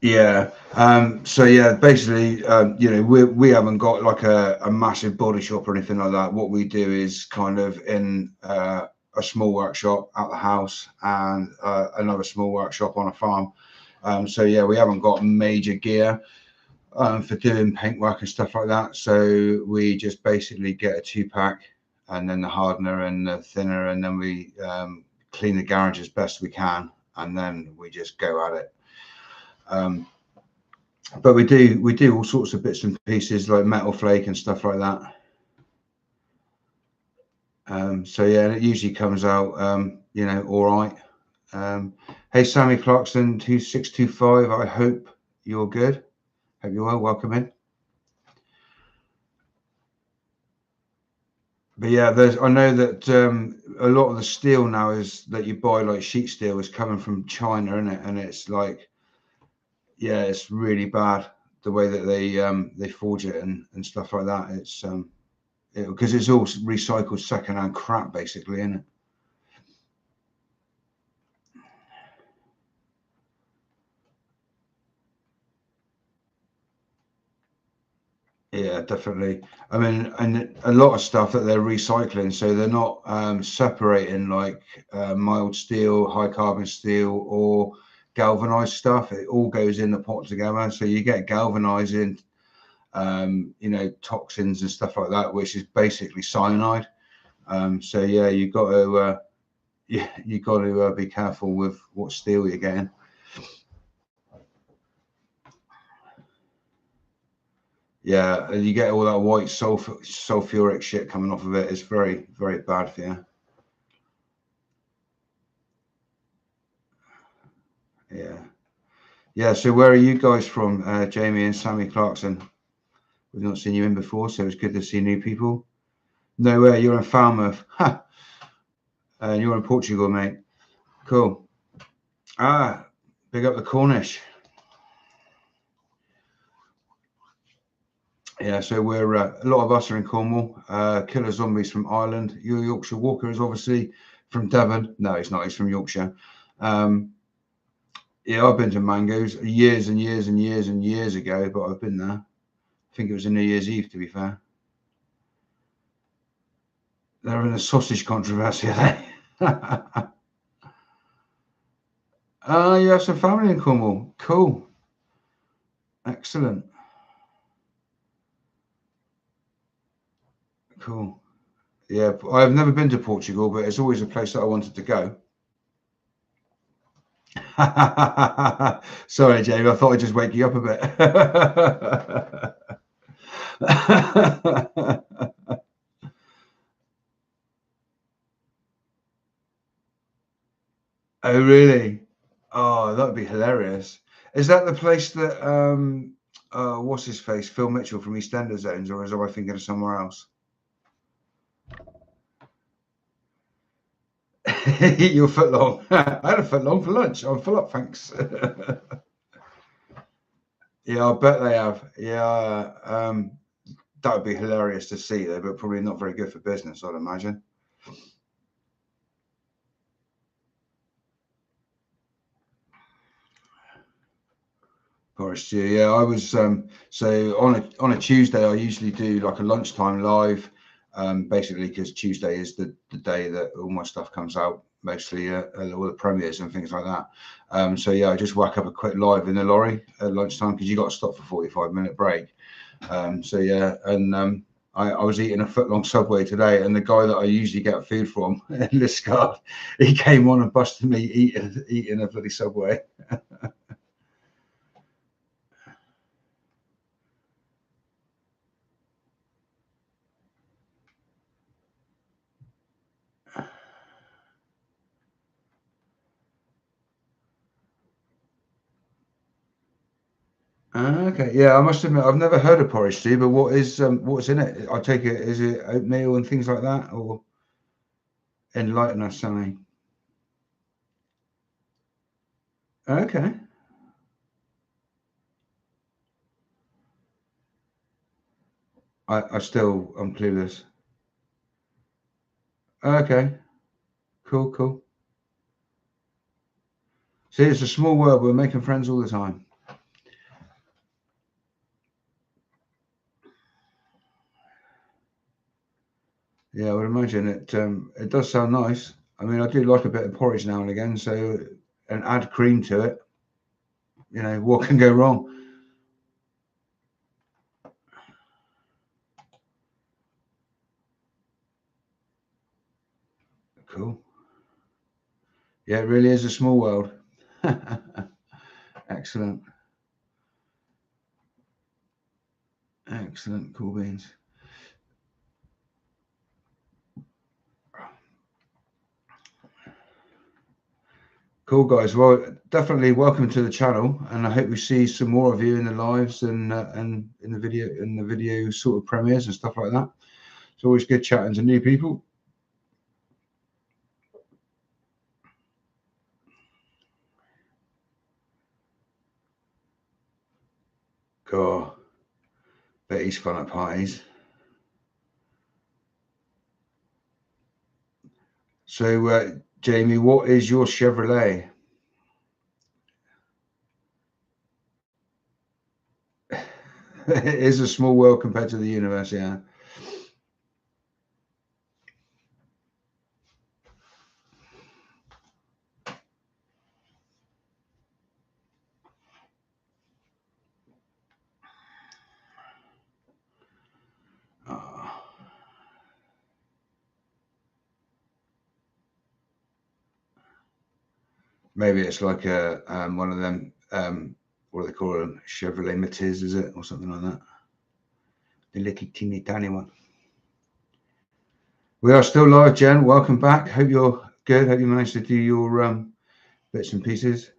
Yeah. So yeah, basically, you know, we haven't got like a massive body shop or anything like that. What we do is kind of in a small workshop at the house and another small workshop on a farm. So yeah, we haven't got major gear for doing paintwork and stuff like that. So we just basically get a 2-pack and then the hardener and the thinner, and then we clean the garage as best we can, and then we just go at it. But we do all sorts of bits and pieces like metal flake and stuff like that. So yeah, and it usually comes out, you know, all right. Hey, Sammy Clarkson 2625. I hope you're good. Hope you're well. Welcome in. But yeah, I know that a lot of the steel now is that you buy, like sheet steel, is coming from China, isn't it? And it's like, yeah, it's really bad the way that they forge it and stuff like that. It's because it's all recycled secondhand crap, basically, isn't it? Yeah, definitely. I mean, and a lot of stuff that they're recycling, so they're not separating like mild steel, high carbon steel, or galvanized stuff. It all goes in the pot together. So you get galvanizing, you know, toxins and stuff like that, which is basically cyanide. So yeah, you got to you got to be careful with what steel you're getting. Yeah, and you get all that white sulfuric shit coming off of it. It's very, very bad for you. Yeah. Yeah. So where are you guys from, Jamie and Sammy Clarkson? We've not seen you in before, so it's good to see new people. No way, you're in Falmouth. Ha! And you're in Portugal, mate. Cool. Ah, big up the Cornish. Yeah, so we're a lot of us are in Cornwall. Killer Zombies from Ireland. Your Yorkshire Walker is obviously from Devon. No, he's not. He's from Yorkshire. Yeah, I've been to Mango's years and years and years and years ago, but I've been there. I think it was a New Year's Eve, to be fair. They're in a sausage controversy, are they? You have some family in Cornwall. Cool. Excellent. Cool. Yeah, I've never been to Portugal, but it's always a place that I wanted to go. Sorry, Jamie, I thought I'd just wake you up a bit. Oh, really? Oh, that'd be hilarious. Is that the place that what's his face, Phil Mitchell from EastEnders owns, or is I thinking of somewhere else? You're foot long. I had a foot long for lunch. I'm full up, thanks. Yeah, I bet they have. Yeah, that would be hilarious to see, though, but probably not very good for business, I'd imagine. Porridge stew. Yeah, I was so on a Tuesday. I usually do like a lunchtime live, basically because Tuesday is the day that all my stuff comes out, mostly all the premieres and things like that. So yeah, I just whack up a quick live in the lorry at lunchtime because you got to stop for 45-minute break. So yeah, and I was eating a foot-long Subway today, and the guy that I usually get food from in Liscard, he came on and busted me eating a bloody Subway. Okay, yeah, I must admit I've never heard of porridge stew, but what's in it? I take it, is it oatmeal and things like that, or enlighten us, Sammy? Okay, I'm clueless. Okay, cool, cool. See, it's a small world. We're making friends all the time. Yeah, I would imagine it. It does sound nice. I mean, I do like a bit of porridge now and again, so and add cream to it. You know, what can go wrong? Cool. Yeah, it really is a small world. Excellent. Excellent. Cool beans. Cool, guys. Well, definitely welcome to the channel, and I hope we see some more of you in the lives and in the video sort of premieres and stuff like that. It's always good chatting to new people. God, bet he's fun at parties. So, Jamie, what is your Chevrolet? It is a small world compared to the universe, yeah. Maybe it's like a one of them. What do they call them? Chevrolet Matiz, is it, or something like that? The little teeny tiny one. We are still live, Jen. Welcome back. Hope you're good. Hope you managed to do your bits and pieces.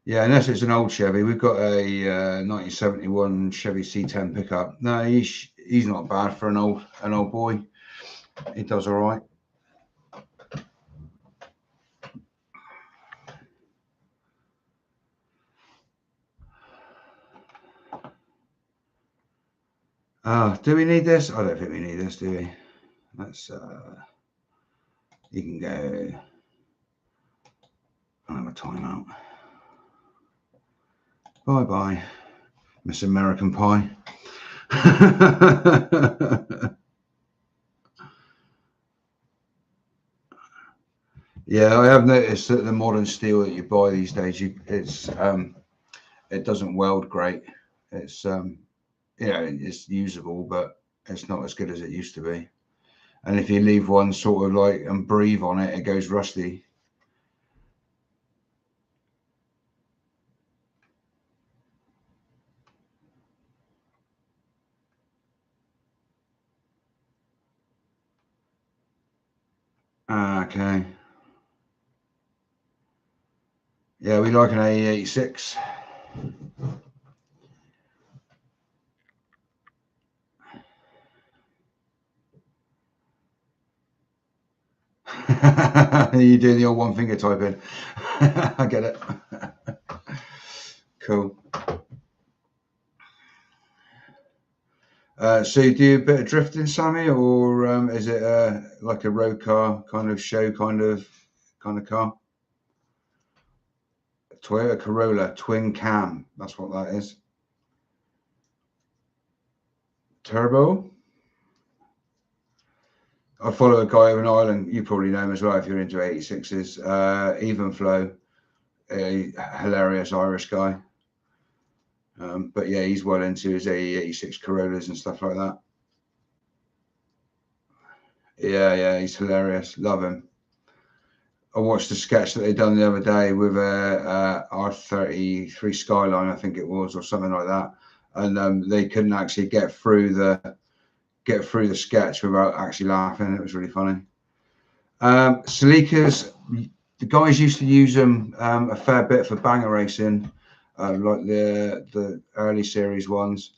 Yeah, unless it's an old Chevy. We've got a 1971 Chevy C10 pickup. No, he's not bad for an old boy. He does all right. Do we need this? I don't think we need this, do we? Let's you can go. I'll have a timeout. Bye bye, Miss American Pie. Yeah, I have noticed that the modern steel that you buy these days, it doesn't weld great. It's it's usable, but it's not as good as it used to be. And if you leave one sort of like and breathe on it, it goes rusty. Okay. Yeah, we like an AE86. You doing the old one finger typing? I get it. Cool. So you do a bit of drifting, Sammy, or is it like a road car kind of show kind of car? Toyota Corolla twin cam. That's what that is. Turbo. I follow a guy over in Ireland. You probably know him as well if you're into 86s. Evenflow, a hilarious Irish guy. But yeah, he's well into his 86 Corollas and stuff like that. Yeah, he's hilarious. Love him. I watched a sketch that they done the other day with a R33 Skyline, I think it was, or something like that, and they couldn't actually get through the sketch without actually laughing. It was really funny. Celica's, the guys used to use them a fair bit for banger racing, like the early series ones.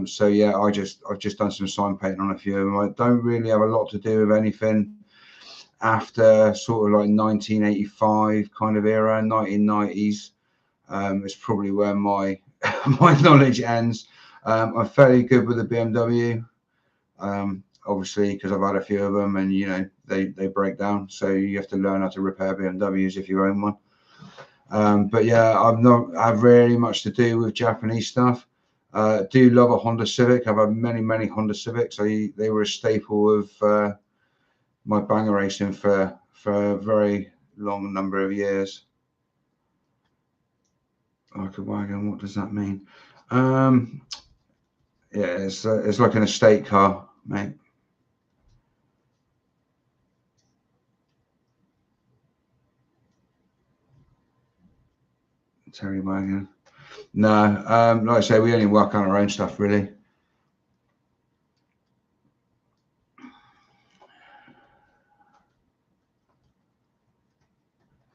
So yeah, I've just done some sign painting on a few of them. I don't really have a lot to do with anything after sort of like 1985 kind of era, 1990s. It's probably where my my knowledge ends. I'm fairly good with the BMW. Obviously, because I've had a few of them, and you know they break down, so you have to learn how to repair BMWs if you own one. But yeah, I've not had really much to do with Japanese stuff. Do love a Honda Civic. I've had many Honda Civics. They were a staple of my banger racing for for a very long number of years. Like a wagon, what does that mean? Yeah, it's like an estate car, mate. Terry wagon. No, like I say, we only work on our own stuff, really.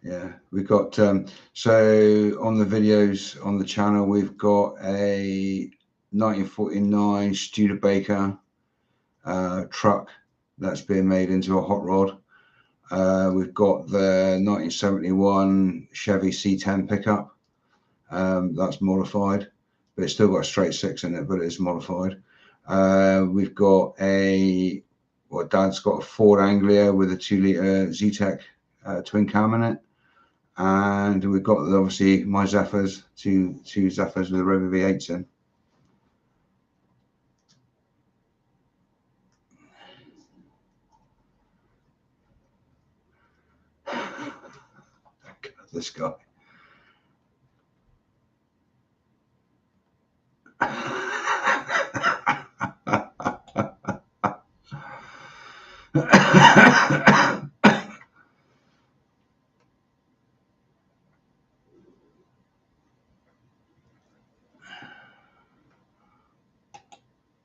Yeah, we've got so on the videos on the channel, we've got a 1949 Studebaker truck that's being made into a hot rod. We've got the 1971 Chevy C10 pickup. That's modified, but it's still got a straight six in it, but it's modified. We've got Dad's got a Ford Anglia with a 2-litre Zetec twin cam in it. And we've got obviously my Zephyrs, two Zephyrs with the Rover V8s in. God, this guy.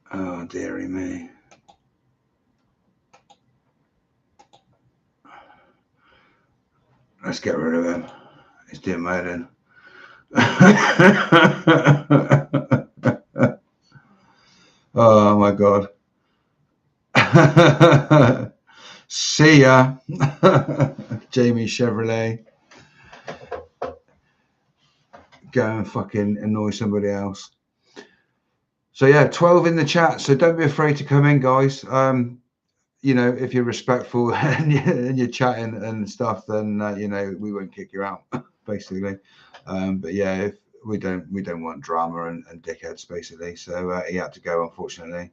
Oh, dearie me. Let's get rid of him. He's doing my head in. Oh my God. See ya. Jamie Chevrolet. Go and fucking annoy somebody else. So yeah, 12 in the chat. So don't be afraid to come in, guys. You know, if you're respectful and you're chatting and stuff, then you know, we won't kick you out, basically. But yeah, if we don't want drama and dickheads, basically. So he had to go, unfortunately.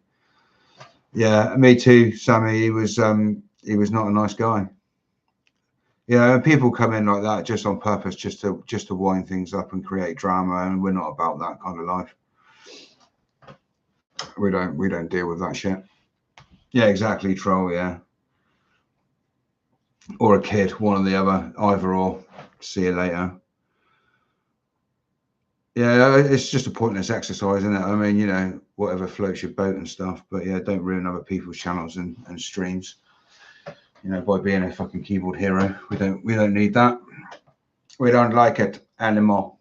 Yeah, me too, Sammy. He was not a nice guy. Yeah, and people come in like that just on purpose, just to wind things up and create drama, and we're not about that kind of life. We don't deal with that shit. Yeah, exactly, troll, yeah. Or a kid, one or the other, either or. See you later. Yeah, it's just a pointless exercise, isn't it? I mean, you know, whatever floats your boat and stuff, but yeah, don't ruin other people's channels and streams. You know, by being a fucking keyboard hero. We don't need that. We don't like it anymore.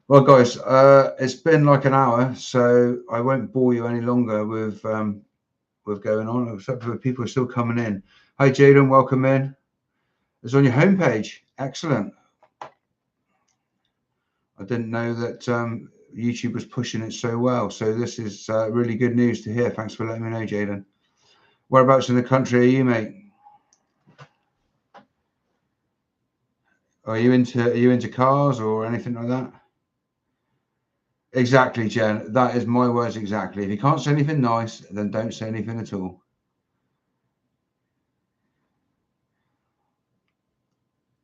Well, guys, it's been like an hour, so I won't bore you any longer with going on. Except for people are still coming in. Hi, Jaden, welcome in. It's on your homepage. Excellent. I didn't know that YouTube was pushing it so well. So this is really good news to hear. Thanks for letting me know, Jaden. Whereabouts in the country are you, mate? Are you into cars or anything like that? Exactly, Jen. That is my words exactly. If you can't say anything nice, then don't say anything at all.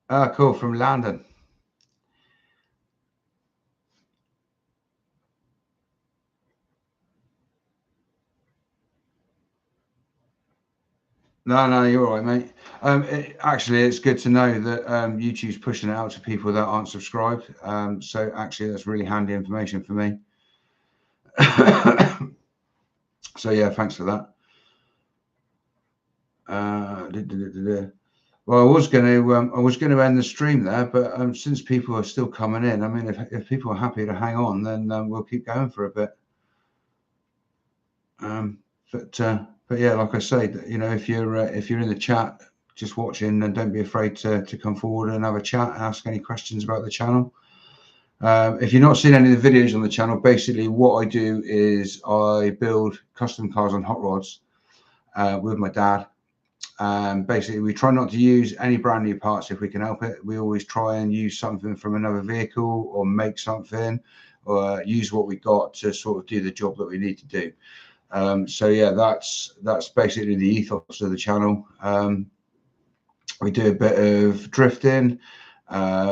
Ah, cool. From London. No, you're all right, mate. Actually, it's good to know that YouTube's pushing it out to people that aren't subscribed. So actually, that's really handy information for me. So yeah, thanks for that. Well, I was going to end the stream there, but since people are still coming in, I mean, if people are happy to hang on, then we'll keep going for a bit. But yeah, like I say, you know, if you're in the chat just watching, then don't be afraid to come forward and have a chat, ask any questions about the channel. If you've not seen any of the videos on the channel, basically what I do is I build custom cars on hot rods with my dad. Basically, we try not to use any brand new parts if we can help it. We always try and use something from another vehicle or make something or use what we got to sort of do the job that we need to do. So yeah, that's basically the ethos of the channel. We do a bit of drifting.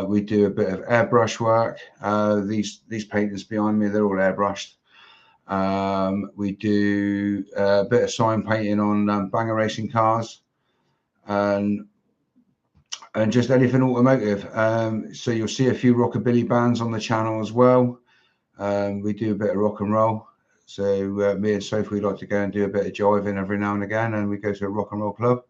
We do a bit of airbrush work. These paintings behind me, they're all airbrushed. We do a bit of sign painting on banger racing cars, and just anything automotive. So you'll see a few rockabilly bands on the channel as well. We do a bit of rock and roll. So me and Sophie like to go and do a bit of jiving every now and again, and we go to a rock and roll club.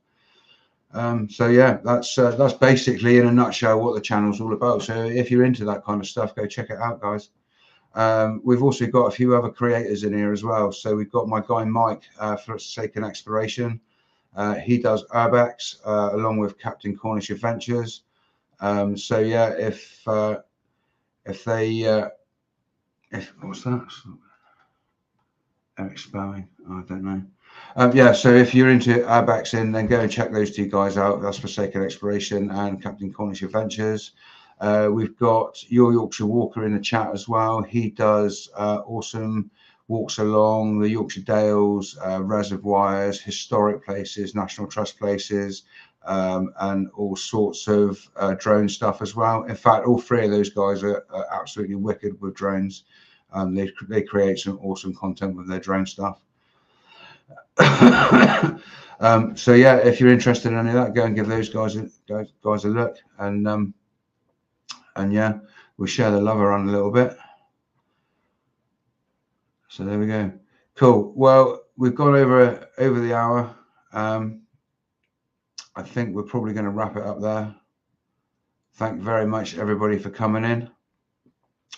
So yeah, that's basically in a nutshell what the channel's all about. So if you're into that kind of stuff, go check it out, guys. We've also got a few other creators in here as well. So we've got my guy Mike for Forsaken Exploration. He does Urbex along with Captain Cornish Adventures. So yeah, if what's that? Eric Spowing, I don't know. Yeah, so if you're into Urbex, then go and check those two guys out. That's Forsaken Exploration and Captain Cornish Adventures. We've got Your Yorkshire Walker in the chat as well. He does awesome walks along the Yorkshire Dales, reservoirs, historic places, National Trust places, and all sorts of drone stuff as well. In fact, all three of those guys are absolutely wicked with drones. They create some awesome content with their drone stuff. So yeah, if you're interested in any of that, go and give those guys a look, and yeah, we'll share the love around a little bit. So there we go. Cool. Well, we've gone over the hour. I think we're probably going to wrap it up there. Thank you very much, everybody, for coming in.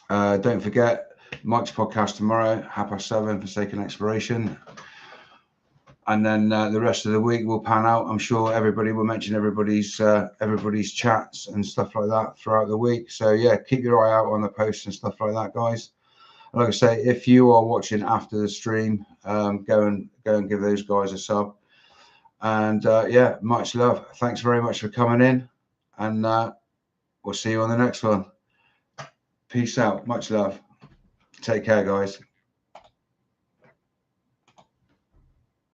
Don't forget Mike's podcast tomorrow, 7:30, Forsaken Exploration. And then the rest of the week will pan out. I'm sure everybody will mention everybody's chats and stuff like that throughout the week. So yeah, keep your eye out on the posts and stuff like that, guys. And like I say, if you are watching after the stream, go and give those guys a sub. And yeah, much love. Thanks very much for coming in, and we'll see you on the next one. Peace out. Much love. Take care, guys.